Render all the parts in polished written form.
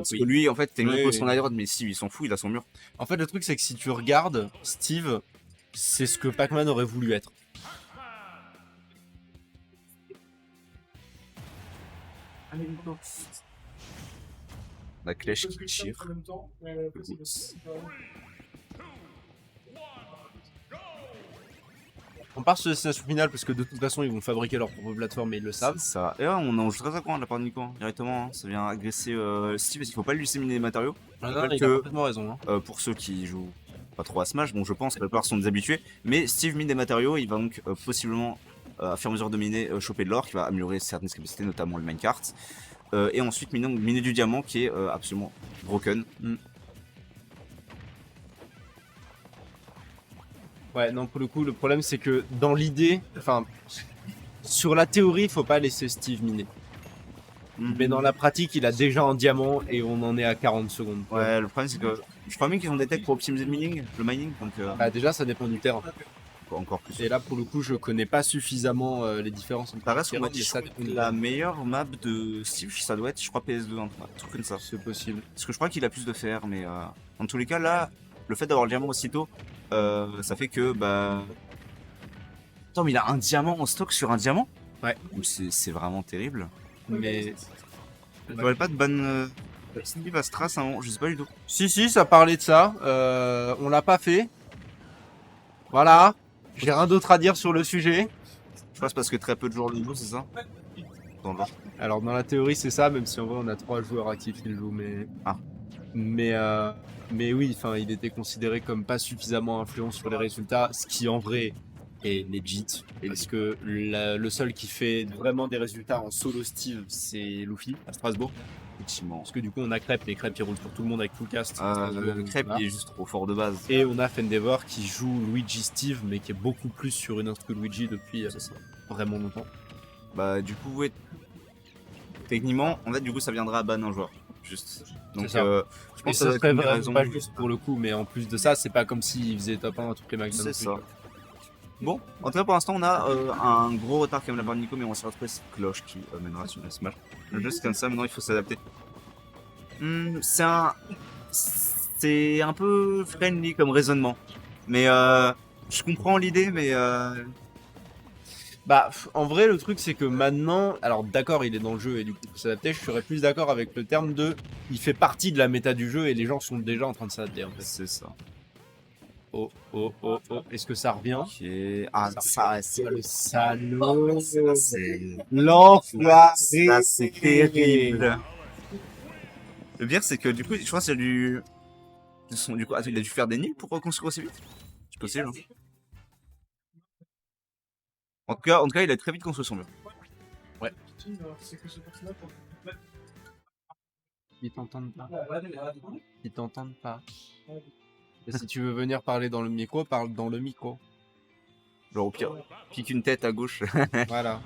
Parce Oui. que lui, en fait, t'as une Oui, position oui. à droite, mais Steve, il s'en fout, il a son mur. En fait, le truc, c'est que si tu regardes, Steve, c'est ce que Pac-Man aurait voulu être. La clèche qui tire. On part sur la destination finale parce que de toute façon, ils vont fabriquer leur propre plateforme et ils le savent. Ça. Et là, on en joue très à coin de la part de Nico, hein, directement. Hein. Ça vient agresser Steve, parce qu'il faut pas lui laisser miner les matériaux. Ah Je non, rappelle il a que complètement raison. Hein. pour ceux qui jouent pas trop à Smash, bon, je pense que la plupart sont des habitués, mais Steve mine des matériaux, il va donc possiblement, à fur et à mesure de miner, choper de l'or, qui va améliorer certaines capacités, notamment le minecart. Et ensuite miner du diamant, qui est absolument broken. Ouais, non, pour le coup, le problème, c'est que dans l'idée, enfin, sur la théorie, il faut pas laisser Steve miner. Mais dans la pratique, il a déjà un diamant et on en est à 40 secondes. Ouais, le problème c'est que je crois même qu'ils ont des techs pour optimiser le mining, donc Bah, déjà, ça dépend du terrain. encore plus. Et là, pour le coup, je connais pas suffisamment les différences entre Ça reste, les on m'a terrains, dit, mais je ça crois dépend que du la terrain. meilleure map de Steve, ça doit être, je crois, PS2, un truc comme ça. C'est possible. Parce que je crois qu'il a plus de fer, mais en tous les cas, là, le fait d'avoir le diamant aussitôt, ça fait que, bah. Attends, mais il a un diamant en stock sur un diamant. Ouais. C'est vraiment terrible. Mais Je n'aurais pas de ban Steve Astras, hein, je sais pas du tout. si, ça parlait de ça. On l'a pas fait. Voilà. J'ai rien d'autre à dire sur le sujet. Je pense parce que très peu de joueurs le jouent, c'est ça dans le jeu. Alors dans la théorie c'est ça, même si en vrai on a 3 joueurs actifs qui le jouent, mais Ah. mais oui, enfin il était considéré comme pas suffisamment influent sur les résultats, ce qui en vrai est legit, parce que le seul qui fait vraiment des résultats en solo Steve, c'est Luffy à Strasbourg. Effectivement. Parce que du coup on a Crêpe, et Crêpe il roule sur tout le monde avec full cast. Le crêpe, Voilà. il est juste trop fort de base. Et on a Fendeavor qui joue Luigi Steve, mais qui est beaucoup plus sur une instru Luigi depuis vraiment longtemps. Bah, du coup, ouais. Techniquement, en fait, du coup, ça viendra à ban un joueur. Juste. Donc, C'est ça. je Et pense que ça ça doit être serait une des vraiment raisons. pas juste pour le coup, mais en plus de ça, c'est pas comme s'il faisait top 1 à toutes les mags. C'est ça. Bon, en tout cas, pour l'instant, on a un gros retard quand même de la part de Nico, mais on va se retrouver cette cloche qui mènera sur le Smash. Le jeu, c'est comme ça, maintenant, il faut s'adapter. C'est un peu friendly comme raisonnement. Mais je comprends l'idée, mais Bah, en vrai, le truc, c'est que maintenant, alors d'accord, il est dans le jeu et du coup, il faut s'adapter. Je serais plus d'accord avec le terme de il fait partie de la méta du jeu et les gens sont déjà en train de s'adapter en fait. c'est ça. Oh. Est-ce que ça revient? Ok. Ah, ça, c'est le salaud. c'est L'enfoiré. ça, c'est terrible. Le pire, c'est que du coup, je crois qu'il a dû. Du coup, il a dû faire des nids pour reconstruire aussi vite. C'est possible. Hein. En tout cas, il a très vite construit son mur. Ouais. Ils t'entendent pas. Ils t'entendent pas. Et si tu veux venir parler dans le micro, parle dans le micro. Genre au pire, pique une tête à gauche. Voilà.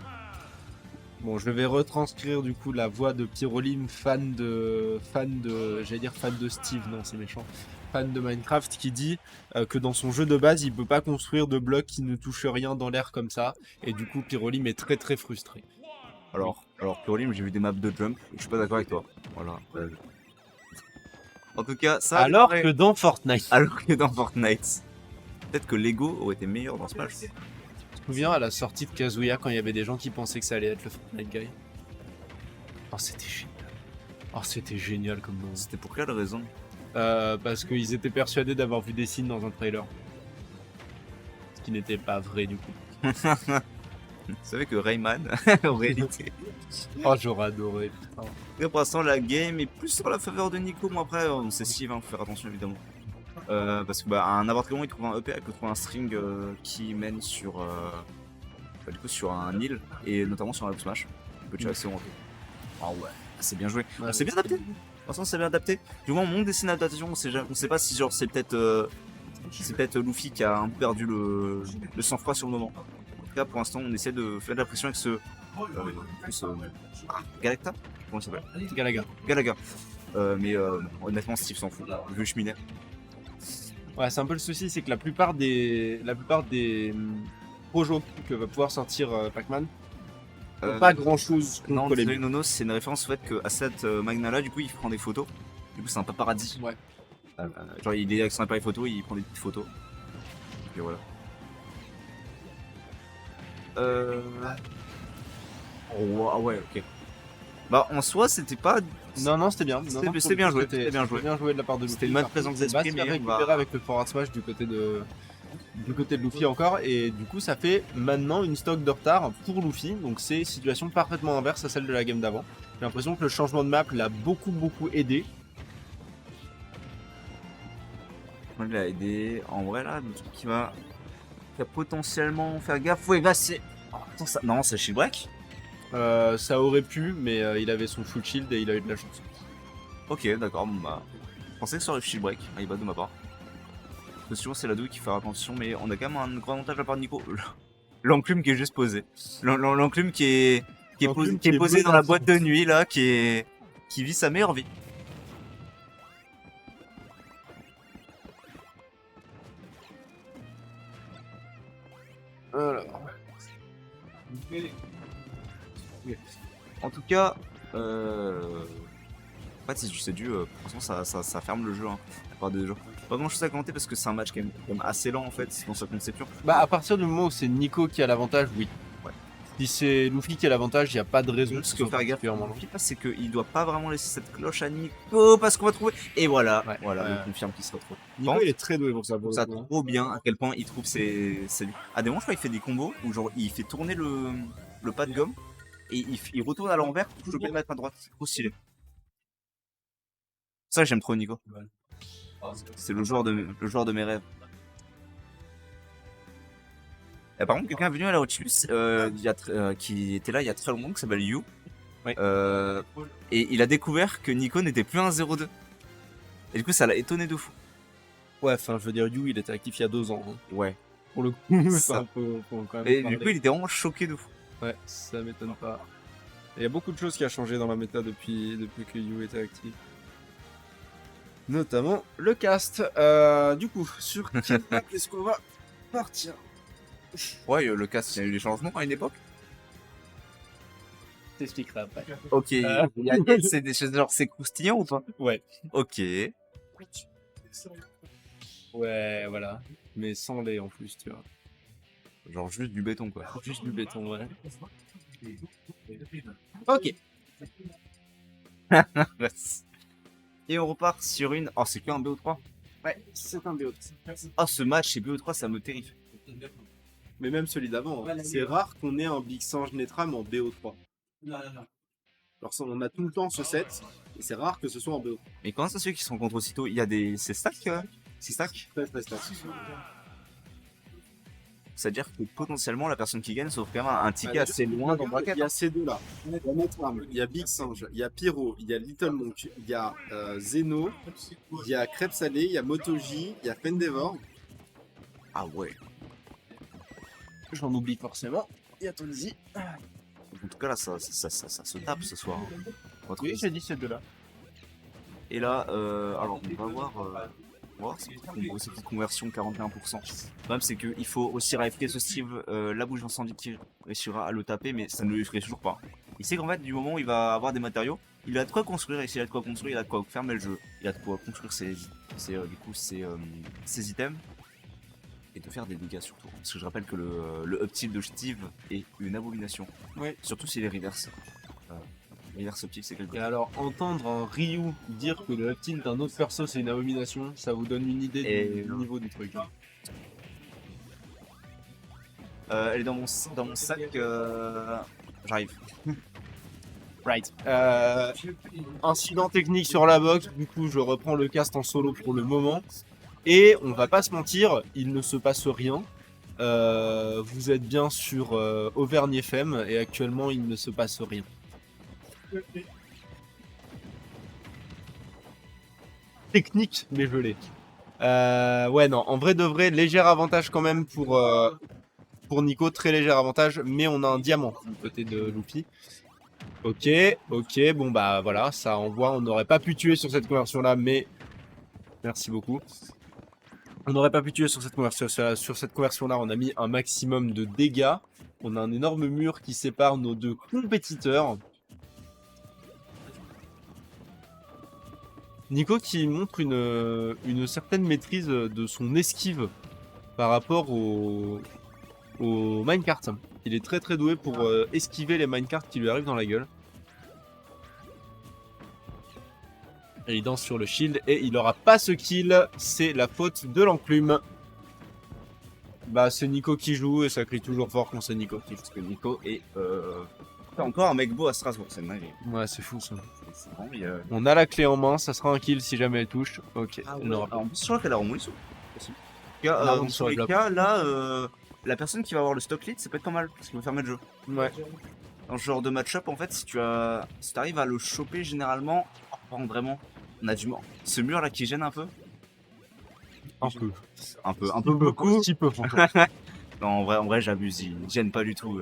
Bon, je vais retranscrire du coup la voix de Pyrolim, fan de, j'allais dire fan de Steve, non c'est méchant, fan de Minecraft, qui dit que dans son jeu de base, il peut pas construire de blocs qui ne touchent rien dans l'air comme ça, et du coup Pyrolim est très très frustré. Alors Pyrolim, j'ai vu des maps de jump, et je suis pas d'accord avec toi. Voilà. En tout cas, ça. Alors que dans Fortnite. Alors que dans Fortnite. Peut-être que Lego aurait été meilleur dans Smash. Je me souviens à la sortie de Kazuya quand il y avait des gens qui pensaient que ça allait être le Fortnite guy. Oh, c'était génial. Oh, c'était génial comme moment. C'était pour quelle raison? Parce qu'ils étaient persuadés d'avoir vu des signes dans un trailer. Ce qui n'était pas vrai du coup. Vous savez que Rayman, en réalité. Oh, j'aurais adoré. Putain. Et pour l'instant, la game est plus sur la faveur de Nico. Bon, après, c'est Steve, hein, faut faire attention évidemment. Parce que à n'importe quel moment, il trouve un EP, il peut trouver un string qui mène sur, du coup, sur un île et notamment sur un up smash. Il peut tirer assez haut. Ah ouais, c'est bien joué. Ouais, c'est bien adapté. Pour l'instant, c'est bien adapté. Du moins, on monte des scènes d'adaptation. On sait pas si genre c'est peut-être Luffy qui a un peu perdu le sang-froid sur le moment. En tout cas, pour l'instant, on essaie de faire de la pression avec ce Galacta. Comment il s'appelle? Galaga. Mais honnêtement, Steve s'en fout. Le vieux cheminée. Ouais, c'est un peu le souci, c'est que la plupart des projets que va pouvoir sortir Pac-Man, Pas grand chose Non, contre les désolé Nono, c'est une référence au fait que Asset Magnala, du coup, il prend des photos. Du coup, c'est un paparazzi. Ouais. Genre, il est avec son appareil photo, il prend des petites photos. Et voilà. Oh, ah ouais, ok. Bah, en soi, c'était pas. Non, c'était bien. C'était bien joué, c'était bien joué. Bien joué de la part de Luffy. C'était une bonne Par présence contre, d'esprit, on va se mais faire on va- récupérer avec le forward smash du côté de Luffy encore, et du coup ça fait maintenant une stock de retard pour Luffy, donc c'est situation parfaitement inverse à celle de la game d'avant. J'ai l'impression que le changement de map l'a beaucoup aidé. Il l'a aidé. En vrai, là, le truc qui va potentiellement faire gaffe. Ouais, là, c'est. Oh, attends, ça. Non, c'est Shield Break. Ça aurait pu, mais il avait son full shield et il a eu de la chance. Ok, d'accord. Bon, bah. Je pensais que ça aurait Shield Break. Ah, il va de ma part. Parce que souvent, c'est la douille qui fait attention, mais on a quand même un grand avantage à la part de Nico. L'enclume qui est juste posé. L'enclume qui est. L'enclume Qui est qui est posé dans la menaçante. boîte de nuit, là, qui vit sa meilleure vie. Alors. En tout cas, en fait, c'est dû, franchement, ça ferme le jeu. Hein. Pas de jeu. Pas grand chose à commenter parce que c'est un match quand même assez lent en fait dans sa conception. Bah à partir du moment où c'est Nico qui a l'avantage, oui. Ouais. Si c'est Luffy qui a l'avantage, il n'y a pas de raison. Ce qu'il faut faire gaffe, particulièrement long. c'est qu'il doit pas vraiment laisser cette cloche à Nico parce qu'on va trouver. Et voilà, Ouais, voilà, ouais. on confirme qu'il se retrouve. Nico Bon, il est très doué pour ça. je trouve ça trop bien à quel point il trouve ses. À des moments, je crois qu'il fait des combos où genre il fait tourner le pas de gomme et il retourne à l'envers pour choper le mettre à droite. C'est trop stylé. Ça, j'aime trop Nico. C'est le joueur de mes rêves. Et par contre, quelqu'un est venu à la Nautilus qui était là il y a très longtemps, qui s'appelle Yu. Oui. Et il a découvert que Nico n'était plus un 0-2. Et du coup, ça l'a étonné de fou. Ouais, enfin je veux dire, Yu il était actif il y a 2 ans. Hein. Ouais. Pour le coup, Ça. ça faut quand même Et parler. du coup, il était vraiment choqué de fou. Ouais, ça m'étonne pas. Il y a beaucoup de choses qui a changé dans la méta depuis que Yu était actif. Notamment le cast. Du coup, sur quel pack est-ce qu'on va partir? Ouais, le casque, il y a eu des changements à une époque. T'expliquerai après. Ok. C'est des choses genre, c'est croustillant ou pas? Ouais. Ok. Ouais, voilà. Mais sans lait en plus, tu vois. Genre juste du béton, quoi. Juste du béton, ouais. Ok. Et on repart sur une. Oh, c'est qu'un BO3. Ouais, c'est un BO. Oh, ce match chez BO3, ça me terrifie. Mais même celui d'avant, hein. C'est rare qu'on ait un Big Sange Netram en BO3. Alors ça, on a tout le temps ce set, et c'est rare que ce soit en BO3. Mais comment ça se fait qu'ils se rencontrent aussitôt? Il y a des. C'est stack C'est stack? Très, très stack. C'est-à-dire que potentiellement la personne qui gagne sauf quand même un ticket assez loin dans le bracket. Il y a ces deux-là. Il y a Netram, il y a Big Sange, il y a Pyro, il y a Little Monk, il y a Zeno, il y a Crêpe Salée, il y a Motoji, il y a Pendevor. Ah ouais. J'en oublie forcément. Il y a Tonzi. En tout cas là ça se tape ce soir. Hein. On va trouver Oui, j'ai dit ces deux-là. Et là, alors on va voir cette petite conversion 41%. Le problème c'est qu'il faut aussi rafler ce Steve, la bouche d'incendie qui réussira à le taper, mais ça ne le ferait toujours pas. Il sait qu'en fait, du moment où il va avoir des matériaux, il a de quoi construire, et s'il a de quoi construire, il a de quoi fermer le jeu. Il a de quoi construire ses items. Et de faire des dégâts surtout. Parce que je rappelle que le up tilt de Steve est une abomination. Ouais. Surtout s'il est reverse. Reverse up tilt, c'est quelque Et chose. alors, entendre un Ryu dire que le up tilt d'un autre perso c'est une abomination, ça vous donne une idée du niveau du truc. Elle est dans mon sac. J'arrive. Right. Incident technique sur la box, du coup je reprends le cast en solo pour le moment. Et on va pas se mentir, il ne se passe rien. Vous êtes bien sur Auvergne FM et actuellement il ne se passe rien. Technique, mais je l'ai. Ouais, non, en vrai de vrai, léger avantage quand même pour Nico, très léger avantage, mais on a un diamant du côté de Luffy. Ok, bon bah voilà, ça envoie, on n'aurait pas pu tuer sur cette conversion là, mais merci beaucoup. On n'aurait pas pu tuer sur cette conversion-là. On a mis un maximum de dégâts. On a un énorme mur qui sépare nos deux compétiteurs. Nico qui montre une certaine maîtrise de son esquive par rapport au minecart. Il est très très doué pour esquiver les minecarts qui lui arrivent dans la gueule. Et il danse sur le shield et il aura pas ce kill. C'est la faute de l'enclume. Bah c'est Nico qui joue et ça crie toujours fort quand c'est Nico qui joue. Parce que Nico est encore un mec beau à Strasbourg, c'est dingue. Ouais c'est fou ça. C'est vraiment, On a la clé en main, ça sera un kill si jamais elle touche. Ok. Ah elle ouais. n'aura pas. En plus, je crois qu'elle a remonté sous. remonte Dans sur tous le les bloc. cas, là, la personne qui va avoir le stock lead, c'est pas être pas mal, parce qu'il va fermer le jeu. Ouais. Dans ce genre de match-up, en fait, si tu arrives à le choper généralement, vraiment, on a du mort. Ce mur là qui gêne un peu. Un peu. Un peu beaucoup. Un petit peu franchement. Non, en vrai, j'abuse, il gêne pas du tout.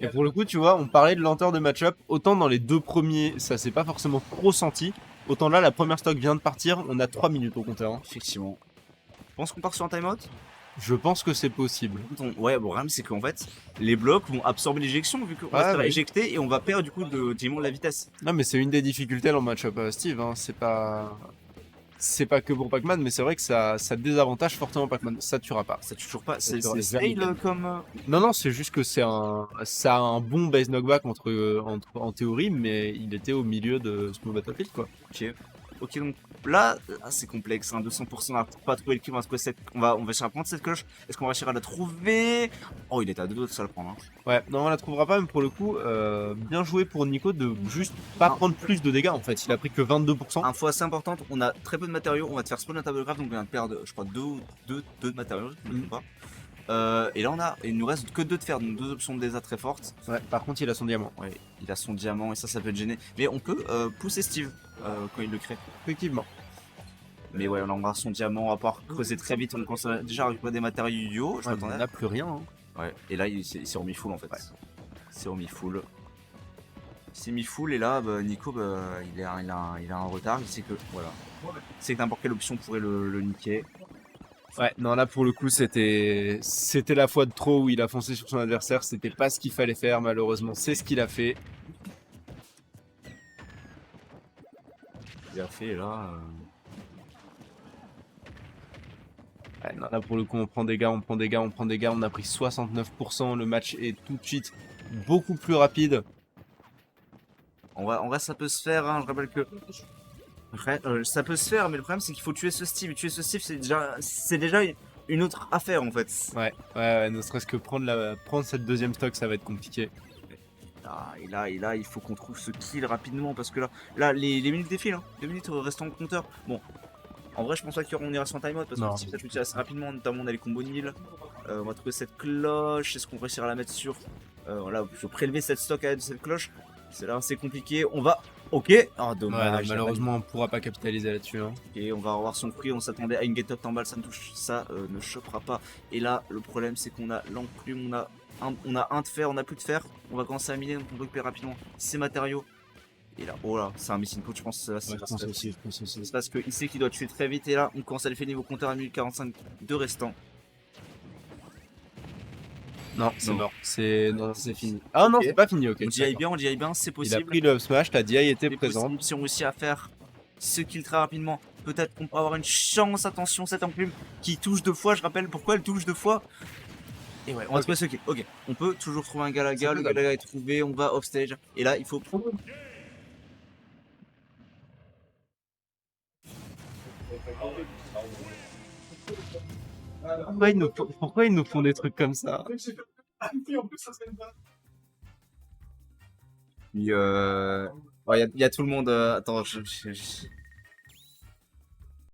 Et pour le coup, tu vois, on parlait de lenteur de match-up. Autant dans les deux premiers, ça s'est pas forcément trop senti. Autant là, la première stock vient de partir. On a 3 minutes au compteur. Hein. Effectivement. Je pense qu'on part sur un timeout. Je pense que c'est possible. Ouais, bon, le problème, c'est qu'en fait, les blocs vont absorber l'éjection vu qu'on va se faire éjecter et on va perdre du coup de la vitesse. Non, mais c'est une des difficultés dans le match-up, Steve. Hein. C'est pas que pour Pac-Man, mais c'est vrai que ça désavantage fortement Pac-Man. Ça tuera pas. Ça tue toujours pas. Ça C'est tuera stale jamais. comme. Non, c'est juste que ça a un bon base knockback en théorie, mais il était au milieu de Small Battlefield, quoi. Ok, donc là c'est complexe, hein, 200%, on va pas trouver le kill, on va essayer de prendre cette cloche. Est-ce qu'on va réussir à la trouver? Oh, il est à deux doigts de se la prendre. Hein. Ouais, non, on la trouvera pas, mais pour le coup, bien joué pour Nico de juste pas prendre plus de dégâts en fait. Il a pris que 22%. Info assez importante, on a très peu de matériaux, on va te faire spawn un table de craft, donc on vient de perdre, je crois, deux de matériaux, je ne me trompe pas. Et là, il nous reste que 2 de fer, donc 2 options de désastre très fortes. Ouais, par contre, il a son diamant. Ouais, il a son diamant et ça peut être gêner. Mais on peut pousser Steve quand il le crée. Effectivement. Mais ouais, on aura son diamant, on va pouvoir creuser très vite, on commence à déjà récupérer des matériaux idiots. Je Ouais, m'attendais on n'a plus rien. Hein. Ouais, et là il s'est remis full en fait. Ouais. Il s'est remis full. Il s'est mis full et là Nico il a un retard, il sait que voilà. Il sait que n'importe quelle option pourrait le niquer. Ouais, non là pour le coup c'était la fois de trop où il a foncé sur son adversaire, c'était pas ce qu'il fallait faire malheureusement, c'est ce qu'il a fait. Il a fait là. Ouais, non, là pour le coup on prend des gars, on a pris 69%, le match est tout de suite beaucoup plus rapide. En vrai ça peut se faire, hein. Je rappelle que ça peut se faire, mais le problème c'est qu'il faut tuer ce Steve. Tuer ce Steve c'est déjà une autre affaire en fait. Ouais, ne serait-ce que prendre cette deuxième stock ça va être compliqué. Et là, il faut qu'on trouve ce kill rapidement parce que là les minutes défilent, hein. 2 minutes restant au compteur. Bon, en vrai, je pense pas qu'on ira sans timeout parce que si ça tue assez rapidement, notamment on a les combos nil. On va trouver cette cloche. Est-ce qu'on réussira à la mettre sur. Voilà, il faut prélever cette stock à de cette cloche. C'est là, c'est compliqué. On va. Ok. Oh, dommage. Ouais, malheureusement, on pourra pas capitaliser là-dessus. Hein. Et on va avoir son prix. On s'attendait à une get up en balle, ça ne touche. Ça ne chopera pas. Et là, le problème, c'est qu'on a l'enclume, on a un de fer, on a plus de fer. On va commencer à miner, donc on récupère rapidement ces matériaux. Et là, oh là, c'est un missing coach, je pense que c'est parce qu'il sait qu'il doit tuer très vite. Et là, on commence à lui faire niveau compteur à 1045 de restant. Non, c'est mort. C'est fini. Ah non, c'est pas fini, ok. On dit bien, c'est possible. Il a pris le up smash, la DI était présente. Si on réussit à faire ce kill très rapidement, peut-être qu'on peut avoir une chance. Attention, cette enclume qui touche 2 fois. Je rappelle pourquoi elle touche 2 fois. Et ouais, on va trouver ce kill. Ok, on peut toujours trouver un Galaga. Le Galaga est trouvé, on va off stage. Et là, il faut. Pourquoi ils nous font des trucs comme ça? Il y a tout le monde. Attends,